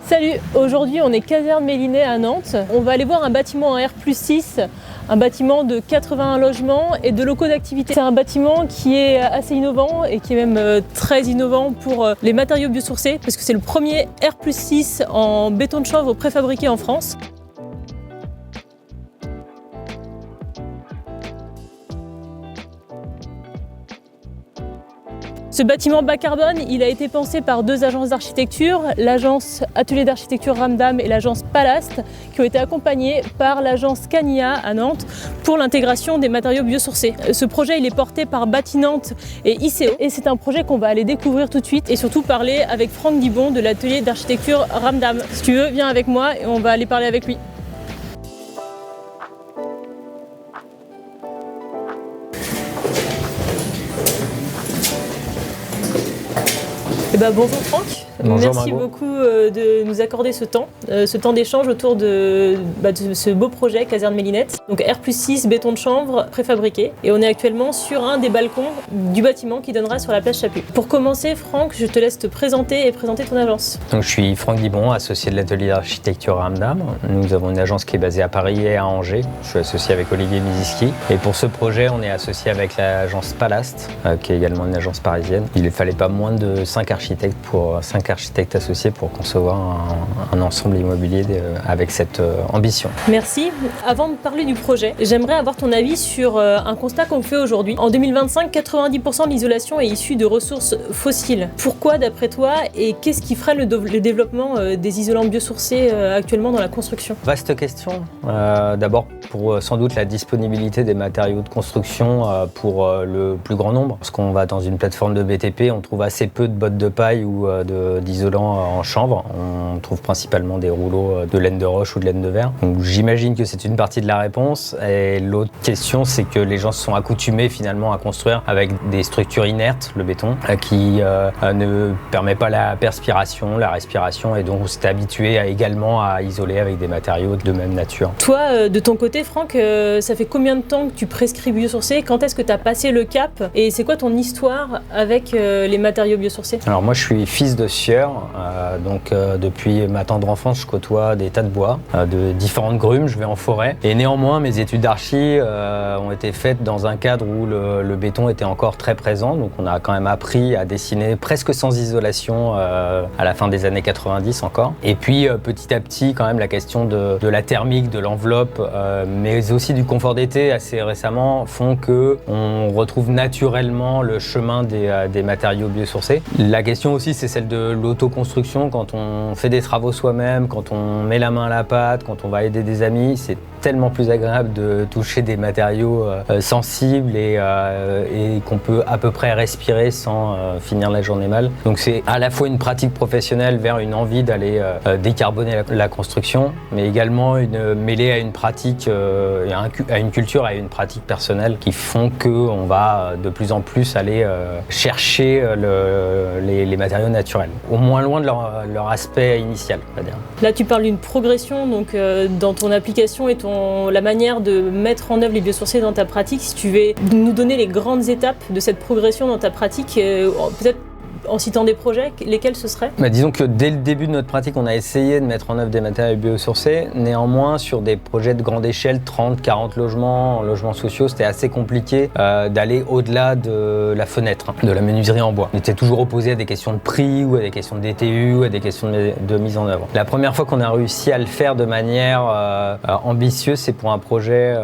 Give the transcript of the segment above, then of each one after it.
Salut, aujourd'hui on est caserne Mélinet à Nantes. On va aller voir un bâtiment en R+6, un bâtiment de 81 logements et de locaux d'activité. C'est un bâtiment qui est assez innovant et qui est même très innovant pour les matériaux biosourcés parce que c'est le premier R+6 en béton de chanvre préfabriqué en France. Ce bâtiment bas carbone, il a été pensé par deux agences d'architecture, l'agence Atelier d'architecture Ramdam et l'agence Palast, qui ont été accompagnées par l'agence Cania à Nantes pour l'intégration des matériaux biosourcés. Ce projet, il est porté par Bâti-Nantes et ICO et c'est un projet qu'on va aller découvrir tout de suite et surtout parler avec Franck Dibon de l'Atelier d'architecture Ramdam. Si tu veux, viens avec moi et on va aller parler avec lui. Bonjour Franck, bonjour merci Margot. beaucoup de nous accorder ce temps d'échange autour de ce beau projet Caserne Mélinet. Donc R+6 béton de chanvre préfabriqué et on est actuellement sur un des balcons du bâtiment qui donnera sur la place Chaput. Pour commencer Franck, je te laisse te présenter et présenter ton agence. Donc, je suis Franck Dibon, associé de l'atelier d'architecture Ramdam. Nous avons une agence qui est basée à Paris et à Angers. Je suis associé avec Olivier Miziski. Et pour ce projet, on est associé avec l'agence Palast, qui est également une agence parisienne. Il ne fallait pas moins de 5 architectes associés pour concevoir un ensemble immobilier avec cette ambition. Merci. Avant de parler du projet, j'aimerais avoir ton avis sur un constat qu'on fait aujourd'hui. En 2025, 90% de l'isolation est issue de ressources fossiles. Pourquoi d'après toi et qu'est-ce qui freine le développement des isolants biosourcés actuellement dans la construction? Vaste question. D'abord pour sans doute la disponibilité des matériaux de construction pour le plus grand nombre. Lorsqu'on va dans une plateforme de BTP, on trouve assez peu de bottes de paille ou d'isolants en chanvre. On trouve principalement des rouleaux de laine de roche ou de laine de verre. Donc, j'imagine que c'est une partie de la réponse. Et l'autre question, c'est que les gens se sont accoutumés finalement à construire avec des structures inertes, le béton, qui ne permet pas la perspiration, la respiration, et donc on s'est habitué également à isoler avec des matériaux de même nature. Toi, de ton côté, Franck, ça fait combien de temps que tu prescris biosourcés? Quand est-ce que tu as passé le cap? Et c'est quoi ton histoire avec les matériaux biosourcés? Alors moi, je suis fils de sieur, donc depuis ma tendre enfance, je côtoie des tas de bois, de différentes grumes, je vais en forêt. Et néanmoins, mes études d'archi ont été faites dans un cadre où le béton était encore très présent, donc on a quand même appris à dessiner presque sans isolation à la fin des années 90 encore. Et puis petit à petit, quand même, la question de la thermique, de l'enveloppe, mais aussi du confort d'été assez récemment font qu'on retrouve naturellement le chemin des matériaux biosourcés. La question aussi, c'est celle de l'autoconstruction. Quand on fait des travaux soi-même, quand on met la main à la pâte, quand on va aider des amis, c'est tellement plus agréable de toucher des matériaux sensibles et qu'on peut à peu près respirer sans finir la journée mal. Donc c'est à la fois une pratique professionnelle vers une envie d'aller décarboner la construction, mais également mêlée à une pratique, à une culture, à une pratique personnelle qui font qu'on va de plus en plus aller chercher les matériaux naturels, au moins loin de leur aspect initial, on va dire. Là, tu parles d'une progression donc, dans ton application et la manière de mettre en œuvre les biosourcés dans ta pratique. Si tu veux nous donner les grandes étapes de cette progression dans ta pratique, peut-être en citant des projets, lesquels ce seraient? Disons que dès le début de notre pratique, on a essayé de mettre en œuvre des matériaux biosourcés. Néanmoins, sur des projets de grande échelle, 30-40 logements, logements sociaux, c'était assez compliqué d'aller au-delà de la fenêtre, de la menuiserie en bois. On était toujours opposé à des questions de prix ou à des questions de DTU ou à des questions de mise en œuvre. La première fois qu'on a réussi à le faire de manière ambitieuse, c'est pour un projet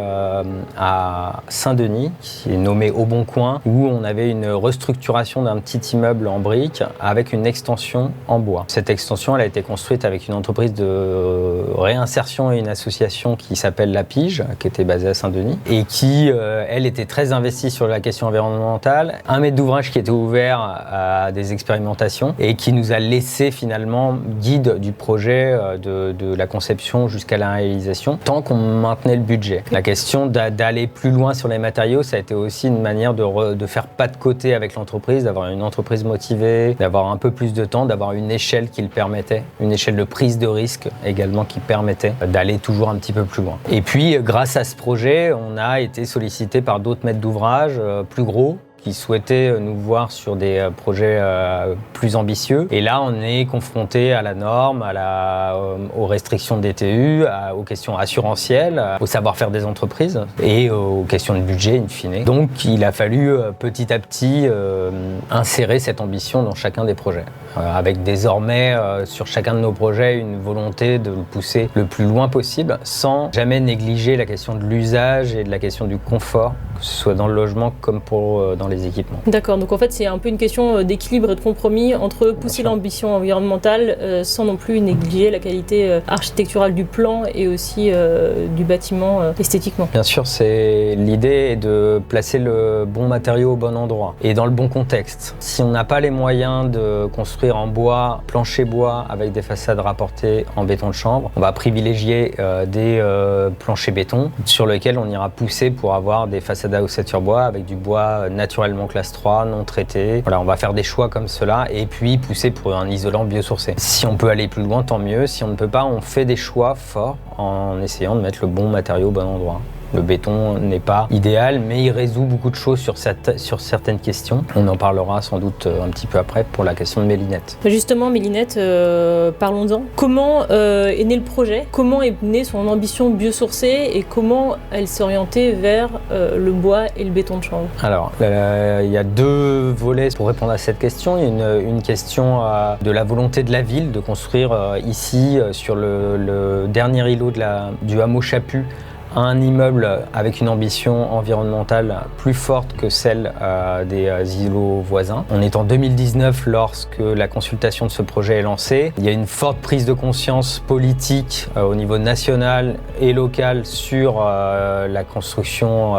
à Saint-Denis, qui est nommé Au Bon Coin, où on avait une restructuration d'un petit immeuble en briques avec une extension en bois. Cette extension, elle a été construite avec une entreprise de réinsertion et une association qui s'appelle La Pige, qui était basée à Saint-Denis et qui, elle, était très investie sur la question environnementale. Un maître d'ouvrage qui était ouvert à des expérimentations et qui nous a laissé finalement guide du projet de la conception jusqu'à la réalisation, tant qu'on maintenait le budget. La question d'aller plus loin sur les matériaux, ça a été aussi une manière de faire pas de côté avec l'entreprise, d'avoir une entreprise motivée, d'avoir un peu plus de temps, d'avoir une échelle qui le permettait, une échelle de prise de risque également qui permettait d'aller toujours un petit peu plus loin. Et puis, grâce à ce projet, on a été sollicité par d'autres maîtres d'ouvrage plus gros, qui souhaitaient nous voir sur des projets plus ambitieux. Et là, on est confronté à la norme, aux restrictions de DTU, aux questions assurantielles, au savoir-faire des entreprises et aux questions de budget in fine. Donc, il a fallu petit à petit insérer cette ambition dans chacun des projets. Avec désormais, sur chacun de nos projets, une volonté de le pousser le plus loin possible, sans jamais négliger la question de l'usage et de la question du confort, que ce soit dans le logement comme dans les équipements. D'accord, donc en fait c'est un peu une question d'équilibre et de compromis entre pousser l'ambition environnementale sans non plus négliger la qualité architecturale du plan et aussi du bâtiment esthétiquement. Bien sûr, l'idée est de placer le bon matériau au bon endroit et dans le bon contexte. Si on n'a pas les moyens de construire en bois, plancher bois avec des façades rapportées en béton de chanvre, on va privilégier des planchers béton sur lesquels on ira pousser pour avoir des façades à ossature bois avec du bois naturellement classe 3, non traité. Voilà, on va faire des choix comme cela et puis pousser pour un isolant biosourcé. Si on peut aller plus loin, tant mieux. Si on ne peut pas, on fait des choix forts en essayant de mettre le bon matériau au bon endroit. Le béton n'est pas idéal, mais il résout beaucoup de choses sur certaines questions. On en parlera sans doute un petit peu après pour la question de Mélinette. Justement, Mélinette, parlons-en. Comment est né le projet? Comment est née son ambition biosourcée et comment elle s'est orientée vers le bois et le béton de chanvre? Alors, il y a deux volets pour répondre à cette question. Il y a une question de la volonté de la ville de construire ici, sur le dernier îlot du hameau Chaput, un immeuble avec une ambition environnementale plus forte que celle des îlots voisins. On est en 2019 lorsque la consultation de ce projet est lancée. Il y a une forte prise de conscience politique au niveau national et local sur la construction,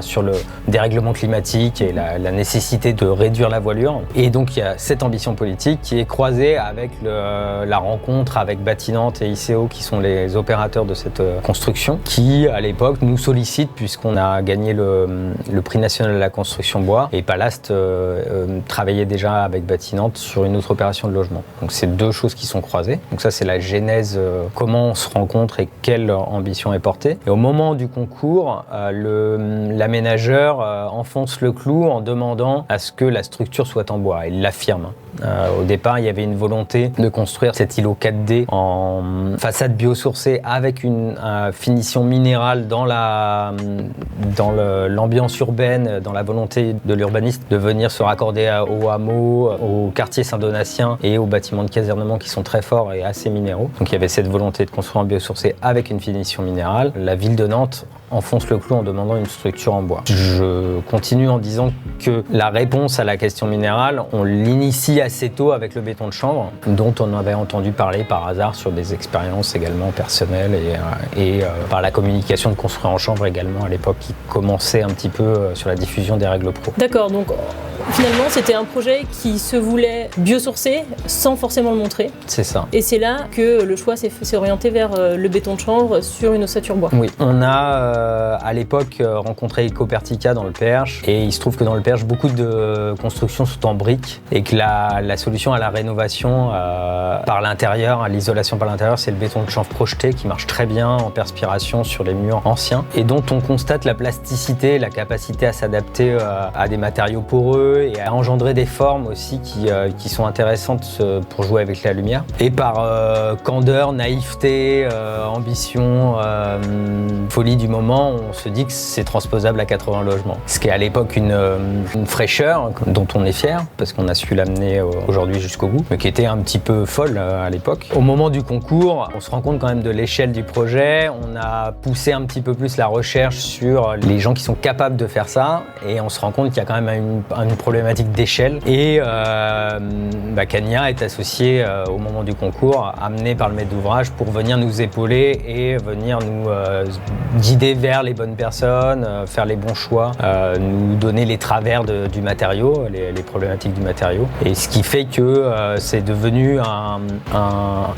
sur le dérèglement climatique et la nécessité de réduire la voilure. Et donc il y a cette ambition politique qui est croisée avec la rencontre avec Bâtinante et ICO qui sont les opérateurs de cette construction, qui à l'époque nous sollicite puisqu'on a gagné le prix national de la construction bois et Palast travaillait déjà avec Bâtinante sur une autre opération de logement. Donc c'est deux choses qui sont croisées. Donc ça c'est la genèse, comment on se rencontre et quelle ambition est portée. Et au moment du concours, l'aménageur enfonce le clou en demandant à ce que la structure soit en bois. Il l'affirme. Au départ, il y avait une volonté de construire cet îlot 4D en façade biosourcée avec une finition minérale dans l'ambiance urbaine, dans la volonté de l'urbaniste de venir se raccorder au hameau, au quartier Saint-Donatien et aux bâtiments de casernement qui sont très forts et assez minéraux. Donc il y avait cette volonté de construire en biosourcé avec une finition minérale. La ville de Nantes enfonce le clou en demandant une structure en bois. Je continue en disant que la réponse à la question minérale, on l'initie assez tôt avec le béton de chanvre, dont on avait entendu parler par hasard sur des expériences également personnelles et par la communication de construire en chanvre également à l'époque qui commençait un petit peu sur la diffusion des règles pro. D'accord, donc finalement c'était un projet qui se voulait biosourcé sans forcément le montrer. C'est ça. Et c'est là que le choix s'est orienté vers le béton de chanvre sur une ossature bois. Oui, on a à l'époque rencontré Copertica dans le Perche et il se trouve que dans le Perche beaucoup de constructions sont en briques et que la solution à la rénovation par l'intérieur, à l'isolation par l'intérieur, c'est le béton de chanvre projeté qui marche très bien en perspiration sur les murs anciens et dont on constate la plasticité, la capacité à s'adapter à des matériaux poreux et à engendrer des formes aussi qui sont intéressantes pour jouer avec la lumière. Et par candeur, naïveté, ambition, folie du moment, on se dit que c'est transposable à 80 logements. Ce qui est à l'époque une fraîcheur dont on est fier parce qu'on a su l'amener aujourd'hui jusqu'au bout, mais qui était un petit peu folle à l'époque. Au moment du concours, on se rend compte quand même de l'échelle du projet. On a poussé un petit peu plus la recherche sur les gens qui sont capables de faire ça et on se rend compte qu'il y a quand même une problématique d'échelle. Et Kania est associé au moment du concours, amené par le maître d'ouvrage pour venir nous épauler et venir nous guider vers les bonnes personnes, faire les bons choix, nous donner les travers du matériau, les problématiques du matériau. Et ce qui fait que c'est devenu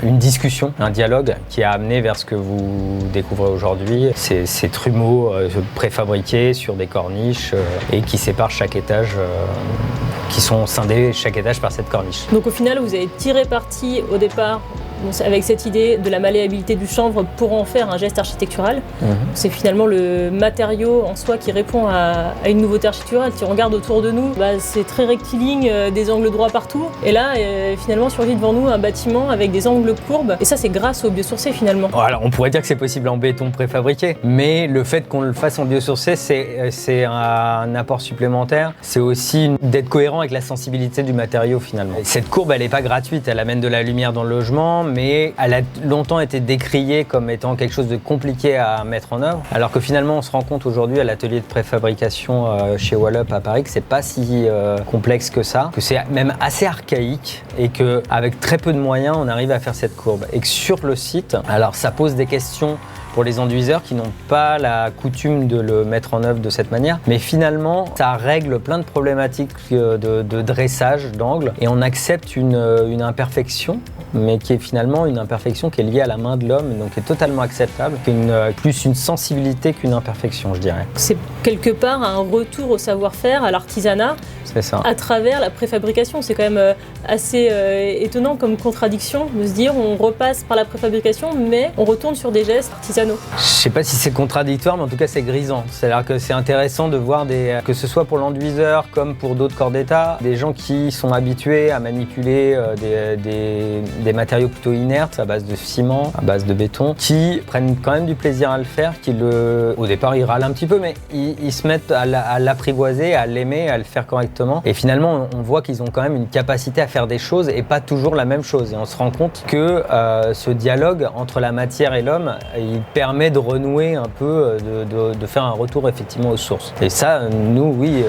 une discussion, un dialogue qui a amené vers ce que vous découvrez aujourd'hui, ces trumeaux préfabriqués sur des corniches et qui séparent chaque étage, qui sont scindés chaque étage par cette corniche. Donc au final, vous avez tiré parti au départ avec cette idée de la malléabilité du chanvre pour en faire un geste architectural. C'est finalement le matériau en soi qui répond à une nouveauté architecturale. Si on regarde autour de nous, c'est très rectiligne, des angles droits partout. Et là, finalement, surgit devant nous un bâtiment avec des angles courbes. Et ça, c'est grâce au biosourcé finalement. Alors, on pourrait dire que c'est possible en béton préfabriqué, mais le fait qu'on le fasse en biosourcé, c'est un apport supplémentaire. C'est aussi d'être cohérent avec la sensibilité du matériau finalement. Cette courbe, elle n'est pas gratuite, elle amène de la lumière dans le logement, mais elle a longtemps été décriée comme étant quelque chose de compliqué à mettre en œuvre, alors que finalement on se rend compte aujourd'hui à l'atelier de préfabrication chez Wallup à Paris que c'est pas si complexe que ça, que c'est même assez archaïque et qu'avec très peu de moyens on arrive à faire cette courbe. Et que sur le site, alors ça pose des questions pour les enduiseurs qui n'ont pas la coutume de le mettre en œuvre de cette manière. Mais finalement, ça règle plein de problématiques de dressage, d'angle, et on accepte une imperfection, mais qui est finalement une imperfection qui est liée à la main de l'homme, donc qui est totalement acceptable, plus une sensibilité qu'une imperfection, je dirais. C'est quelque part un retour au savoir-faire, à l'artisanat, c'est ça, à travers la préfabrication. C'est quand même assez étonnant comme contradiction de se dire on repasse par la préfabrication, mais on retourne sur des gestes artisanaux. Je sais pas si c'est contradictoire, mais en tout cas c'est grisant. C'est-à-dire que c'est intéressant de voir que ce soit pour l'enduiseur comme pour d'autres corps d'État, des gens qui sont habitués à manipuler des matériaux plutôt inertes à base de ciment, à base de béton, qui prennent quand même du plaisir à le faire, au départ ils râlent un petit peu, mais ils se mettent à l'apprivoiser, à l'aimer, à le faire correctement. Et finalement on voit qu'ils ont quand même une capacité à faire des choses et pas toujours la même chose. Et on se rend compte que ce dialogue entre la matière et l'homme, il permet de renouer un peu, de faire un retour effectivement aux sources. Et ça, nous, oui,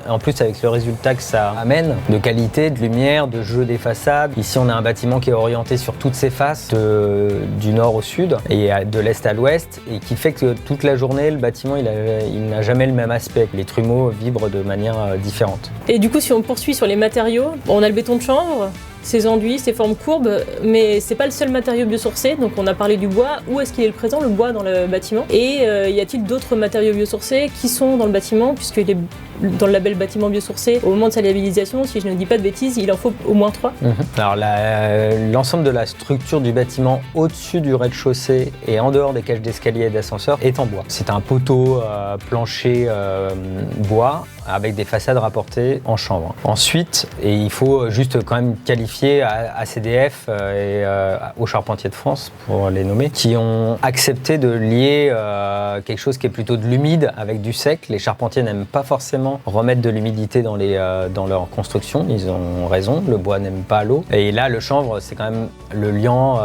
en plus avec le résultat que ça amène, de qualité, de lumière, de jeu des façades. Ici, on a un bâtiment qui est orienté sur toutes ses faces, du nord au sud et de l'est à l'ouest, et qui fait que toute la journée, le bâtiment, il n'a jamais le même aspect. Les trumeaux vibrent de manière différente. Et du coup, si on poursuit sur les matériaux, on a le béton de chanvre, ses enduits, ses formes courbes, mais c'est pas le seul matériau biosourcé. Donc on a parlé du bois. Où est-ce qu'il est présent, le bois, dans le bâtiment? Et y a-t-il d'autres matériaux biosourcés qui sont dans le bâtiment, puisqu'il est dans le label bâtiment biosourcé, au moment de sa labellisation, si je ne dis pas de bêtises, il en faut au moins 3. Alors l'ensemble de la structure du bâtiment au-dessus du rez-de-chaussée et en dehors des cages d'escalier et d'ascenseurs est en bois. C'est un poteau plancher bois avec des façades rapportées en chanvre. Ensuite, et il faut juste quand même qualifier ACDF et aux Charpentiers de France, pour les nommer, qui ont accepté de lier quelque chose qui est plutôt de l'humide avec du sec. Les charpentiers n'aiment pas forcément remettre de l'humidité dans leur construction, ils ont raison, le bois n'aime pas l'eau. Et là, le chanvre, c'est quand même le liant,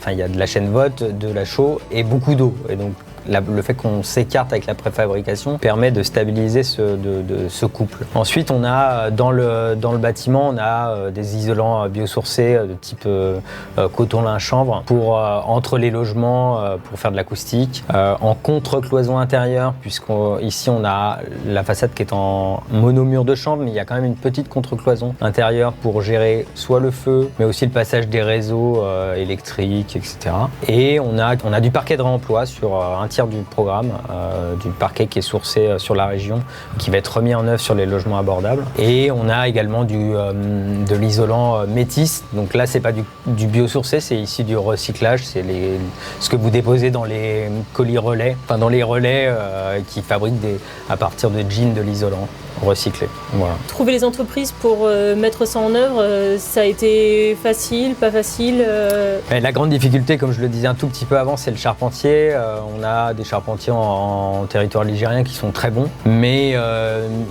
il y a de la chènevotte, de la chaux et beaucoup d'eau. Et donc, le fait qu'on s'écarte avec la préfabrication permet de stabiliser ce couple. Ensuite, on a dans le bâtiment, on a des isolants biosourcés de type coton-lin chanvre entre les logements pour faire de l'acoustique. En contre-cloison intérieure, puisqu'ici on a la façade qui est en monomure de chanvre, mais il y a quand même une petite contre-cloison intérieure pour gérer soit le feu, mais aussi le passage des réseaux électriques, etc. Et on a du parquet de réemploi sur un tiers du programme, du parquet qui est sourcé sur la région, qui va être remis en œuvre sur les logements abordables. Et on a également de l'isolant métis. Donc là, c'est pas du biosourcé, c'est ici du recyclage. C'est ce que vous déposez dans les colis relais, dans les relais qui fabriquent à partir de jeans de l'isolant recyclé. Voilà. Trouver les entreprises pour mettre ça en œuvre, ça a été facile, pas facile La grande difficulté, comme je le disais un tout petit peu avant, c'est le charpentier. On a des charpentiers en territoire ligérien qui sont très bons, mais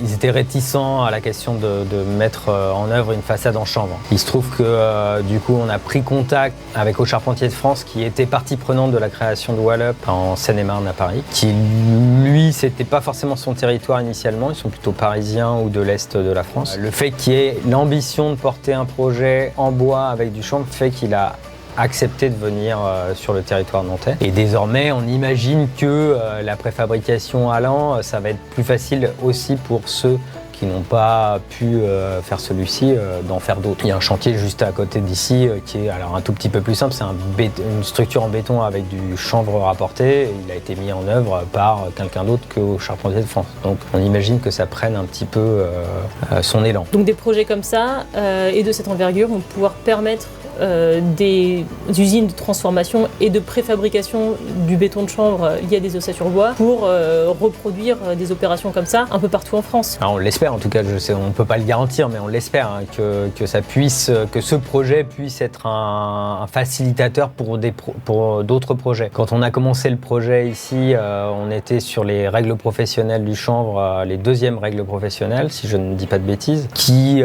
ils étaient réticents à la question de mettre en œuvre une façade en chanvre. Il se trouve que du coup, on a pris contact avec Aux Charpentiers de France, qui était partie prenante de la création de Wallup en Seine-et-Marne à Paris, qui lui, c'était pas forcément son territoire initialement, ils sont plutôt parisiens ou de l'Est de la France. Le fait qu'il y ait l'ambition de porter un projet en bois avec du chanvre fait qu'il a accepté de venir sur le territoire nantais. Et désormais, on imagine que la préfabrication allant, ça va être plus facile aussi pour ceux qui n'ont pas pu faire celui-ci, d'en faire d'autres. Il y a un chantier juste à côté d'ici qui est alors un tout petit peu plus simple, c'est une structure en béton avec du chanvre rapporté. Il a été mis en œuvre par quelqu'un d'autre qu'au Charpentier de France. Donc on imagine que ça prenne un petit peu son élan. Donc des projets comme ça et de cette envergure vont pouvoir permettre des usines de transformation et de préfabrication du béton de chanvre lié à des ossatures bois pour reproduire des opérations comme ça un peu partout en France. Alors on l'espère en tout cas, on ne peut pas le garantir, mais on l'espère que ce projet puisse être un facilitateur pour d'autres projets. Quand on a commencé le projet ici, on était sur les règles professionnelles du chanvre, les deuxièmes règles professionnelles, si je ne dis pas de bêtises, qui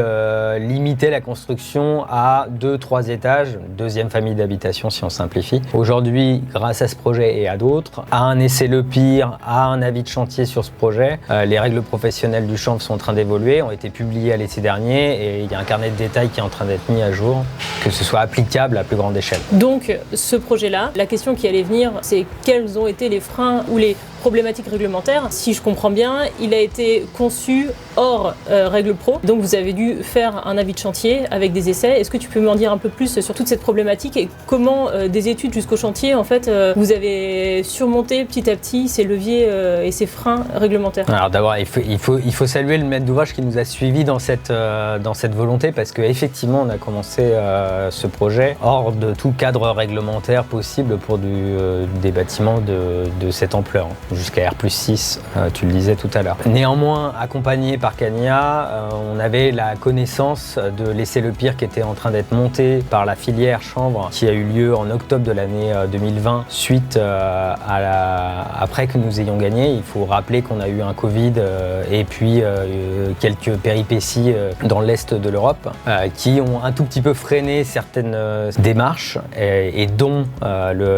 limitaient la construction à 2-3 étages, deuxième famille d'habitation si on simplifie. Aujourd'hui, grâce à ce projet et à d'autres, à un essai le pire, à un avis de chantier sur ce projet, les règles professionnelles du chanvre sont en train d'évoluer, ont été publiées à l'été dernier et il y a un carnet de détails qui est en train d'être mis à jour, que ce soit applicable à plus grande échelle. Donc ce projet-là, la question qui allait venir, c'est quels ont été les freins ou les problématiques réglementaires. Si je comprends bien, il a été conçu hors règles pro, donc vous avez dû faire un avis de chantier avec des essais. Est-ce que tu peux m'en dire un peu plus sur toute cette problématique et comment des études jusqu'au chantier, en fait, vous avez surmonté petit à petit ces leviers et ces freins réglementaires? Alors d'abord, il faut saluer le maître d'ouvrage qui nous a suivis dans cette volonté, parce qu'effectivement, on a commencé ce projet hors de tout cadre réglementaire possible pour des bâtiments de cette ampleur, jusqu'à R+6, tu le disais tout à l'heure. Néanmoins, accompagné par Cania, on avait la connaissance de l'essai le pire qui était en train d'être monté par la filière chanvre, qui a eu lieu en octobre de l'année 2020, suite après que nous ayons gagné. Il faut rappeler qu'on a eu un Covid et puis quelques péripéties dans l'est de l'Europe qui ont un tout petit peu freiné certaines démarches et dont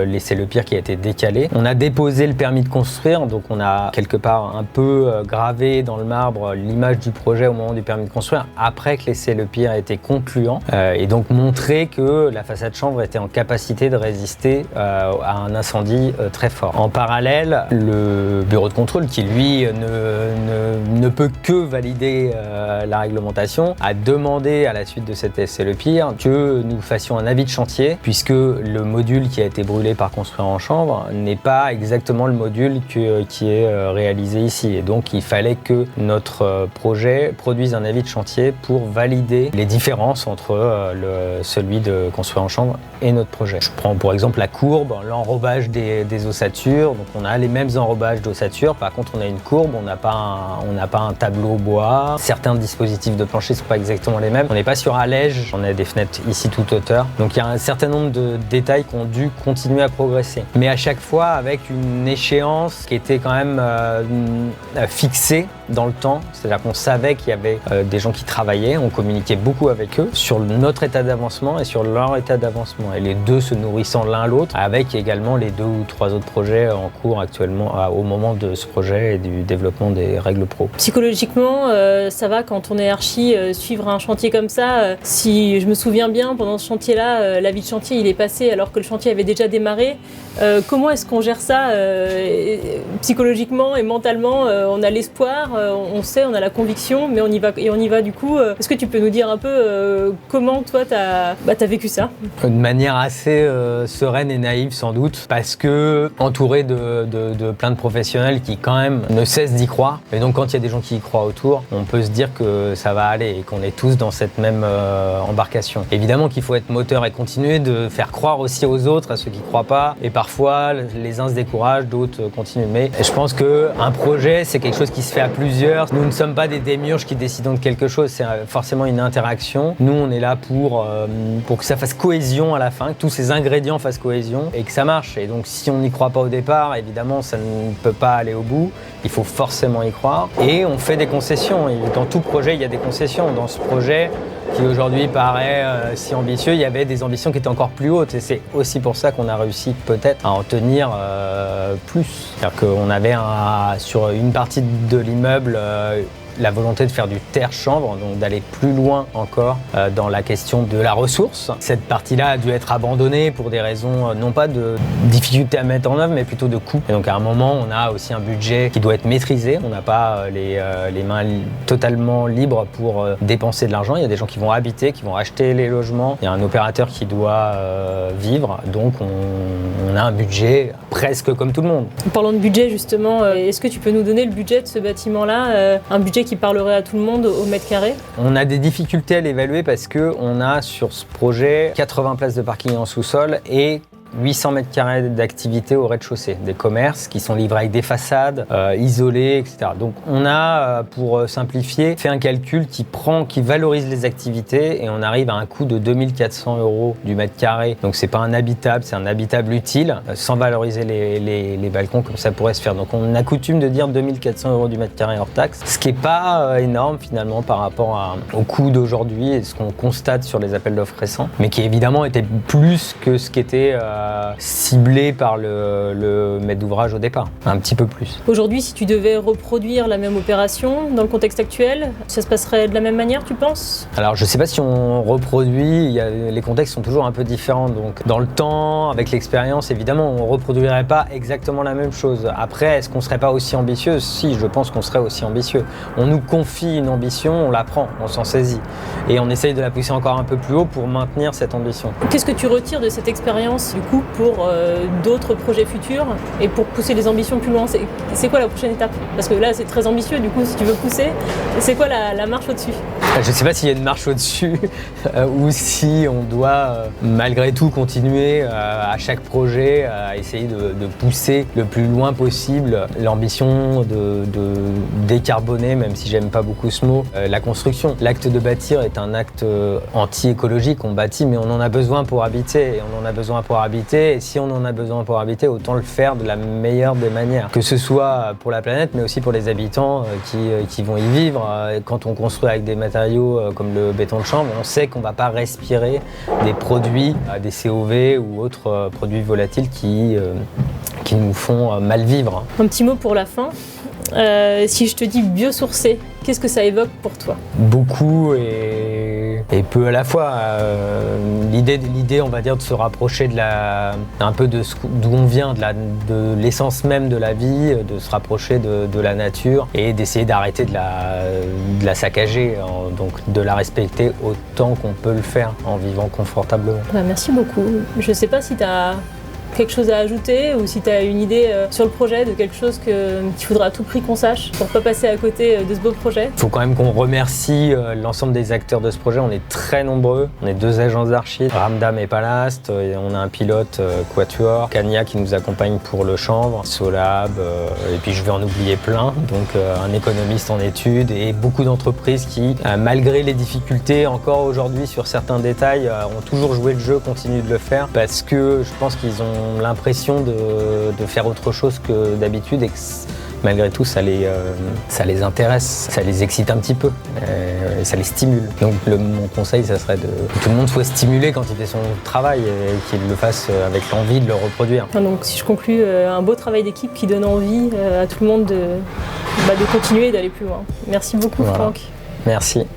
l'essai le pire qui a été décalé. On a déposé le permis de construire, donc on a quelque part un peu gravé dans le marbre l'image du projet au moment du permis de construire, après que l'essai le pire a été concluant, et donc montrer que la façade chanvre était en capacité de résister à un incendie très fort. En parallèle, le bureau de contrôle, qui lui ne peut que valider la réglementation, a demandé à la suite de cet essai le pire que nous fassions un avis de chantier, puisque le module qui a été brûlé par Construire en Chanvre n'est pas exactement le module qui est réalisé ici. Et donc il fallait que notre projet produise un avis de chantier pour valider les différences entre celui de Construire en Chanvre et notre projet. Je prends pour exemple la courbe, l'enrobage des ossatures. Donc on a les mêmes enrobages d'ossature, par contre on a une courbe, on n'a pas un tableau bois. Certains dispositifs de plancher ne sont pas exactement les mêmes. On n'est pas sur allège, on a des fenêtres ici toute hauteur. Donc il y a un certain nombre de détails qui ont dû continuer à progresser. Mais à chaque fois avec une échéance qui était quand même fixée dans le temps. C'est-à-dire qu'on savait qu'il y avait des gens qui travaillaient, on communiquait beaucoup avec eux sur notre état d'avancement et sur leur état d'avancement. Et les deux se nourrissant l'un l'autre, avec également les 2 ou 3 autres projets en cours actuellement au moment de ce projet et du développement des règles pro. Psychologiquement, ça va quand on est archi, suivre un chantier comme ça. Si je me souviens bien, pendant ce chantier-là, l'avis de chantier il est passé alors que le chantier avait déjà démarré. Comment est-ce qu'on gère ça psychologiquement et mentalement? On a l'espoir, on sait, on a la conviction, mais on y va du coup. Est-ce que tu peux nous dire un peu comment toi t'as vécu ça? De manière assez sereine et naïve sans doute, parce que entouré de plein de professionnels qui quand même ne cessent d'y croire. Et donc quand il y a des gens qui y croient autour, on peut se dire que ça va aller et qu'on est tous dans cette même embarcation. Évidemment qu'il faut être moteur et continuer de faire croire aussi aux autres, à ceux qui ne croient pas. Et parfois, les uns se découragent, d'autres continuent. Mais je pense qu'un projet, c'est quelque chose qui se fait à plusieurs. Nous ne sommes pas des démiurges qui décidons de quelque chose, c'est forcément une interaction. Nous, on est là pour que ça fasse cohésion à la fin, que tous ces ingrédients fassent cohésion et que ça marche. Et donc, si on n'y croit pas au départ, évidemment, ça ne peut pas aller au bout. Il faut forcément y croire. Et on fait des concessions. Et dans tout projet, il y a des concessions. Dans ce projet, qui aujourd'hui paraît si ambitieux, il y avait des ambitions qui étaient encore plus hautes. Et c'est aussi pour ça qu'on a réussi peut-être à en tenir plus. C'est-à-dire qu'on avait sur une partie de l'immeuble la volonté de faire du terre-chanvre, donc d'aller plus loin encore dans la question de la ressource. Cette partie-là a dû être abandonnée pour des raisons non pas de difficulté à mettre en œuvre, mais plutôt de coût. Et donc à un moment, on a aussi un budget qui doit être maîtrisé. On n'a pas les mains totalement libres pour dépenser de l'argent. Il y a des gens qui vont habiter, qui vont acheter les logements. Il y a un opérateur qui doit vivre. Donc on a un budget presque comme tout le monde. En parlant de budget justement, est-ce que tu peux nous donner le budget de ce bâtiment-là, un budget qui parlerait à tout le monde au mètre carré? On a des difficultés à l'évaluer parce qu'on a sur ce projet 80 places de parking en sous-sol et 800 mètres carrés d'activité au rez-de-chaussée, des commerces qui sont livrés avec des façades isolées, etc. Donc on a, pour simplifier, fait un calcul qui valorise les activités et on arrive à un coût de 2400 € du mètre carré. Donc c'est pas un habitable, c'est un habitable utile, sans valoriser les balcons comme ça pourrait se faire. Donc on a coutume de dire 2400 € du mètre carré hors taxe, ce qui n'est pas énorme finalement par rapport au coût d'aujourd'hui et ce qu'on constate sur les appels d'offres récents, mais qui évidemment était plus que ce qui était ciblé par le maître d'ouvrage au départ, un petit peu plus. Aujourd'hui, si tu devais reproduire la même opération dans le contexte actuel, ça se passerait de la même manière, tu penses? Alors je ne sais pas si on reproduit, les contextes sont toujours un peu différents, donc dans le temps, avec l'expérience, évidemment, on ne reproduirait pas exactement la même chose. Après, est-ce qu'on ne serait pas aussi ambitieux? Si, je pense qu'on serait aussi ambitieux. On nous confie une ambition, on la prend, on s'en saisit. Et on essaye de la pousser encore un peu plus haut pour maintenir cette ambition. Qu'est-ce que tu retires de cette expérience du coup pour d'autres projets futurs et pour pousser les ambitions plus loin? C'est quoi la prochaine étape? Parce que là c'est très ambitieux, du coup si tu veux pousser, c'est quoi la marche au-dessus? Je ne sais pas s'il y a une marche au-dessus ou si on doit malgré tout continuer à chaque projet à essayer de pousser le plus loin possible l'ambition de décarboner, même si j'aime pas beaucoup ce mot, la construction. L'acte de bâtir est un acte anti-écologique, on bâtit mais on en a besoin pour habiter et on en a besoin pour habiter et si on en a besoin pour habiter, autant le faire de la meilleure des manières. Que ce soit pour la planète mais aussi pour les habitants qui vont y vivre. Quand on construit avec des matériaux comme le béton de chambre, on sait qu'on ne va pas respirer des produits, des COV ou autres produits volatiles qui nous font mal vivre. Un petit mot pour la fin. Si je te dis biosourcé, qu'est-ce que ça évoque pour toi? Beaucoup et peu à la fois. L'idée, on va dire, de se rapprocher un peu d'où on vient, de l'essence même de la vie, de se rapprocher de la nature et d'essayer d'arrêter de la saccager, donc de la respecter autant qu'on peut le faire en vivant confortablement. Merci beaucoup. Je ne sais pas si tu as quelque chose à ajouter ou si tu as une idée sur le projet de quelque chose qu'il faudra à tout prix qu'on sache pour ne pas passer à côté de ce beau projet. Il faut quand même qu'on remercie l'ensemble des acteurs de ce projet. On est très nombreux. On est 2 agences d'archi, Ramdam et Palast. Et on a un pilote, Quatuor, Kania qui nous accompagne pour le chanvre, Solab, et puis je vais en oublier plein. Donc un économiste en études et beaucoup d'entreprises qui, malgré les difficultés encore aujourd'hui sur certains détails, ont toujours joué le jeu, continuent de le faire parce que je pense qu'ils ont l'impression de faire autre chose que d'habitude et que malgré tout ça les intéresse, ça les excite un petit peu et ça les stimule. Donc mon conseil ça serait que tout le monde soit stimulé quand il fait son travail et qu'il le fasse avec l'envie de le reproduire. Donc si je conclus, un beau travail d'équipe qui donne envie à tout le monde de continuer et d'aller plus loin. Merci beaucoup Franck. Merci.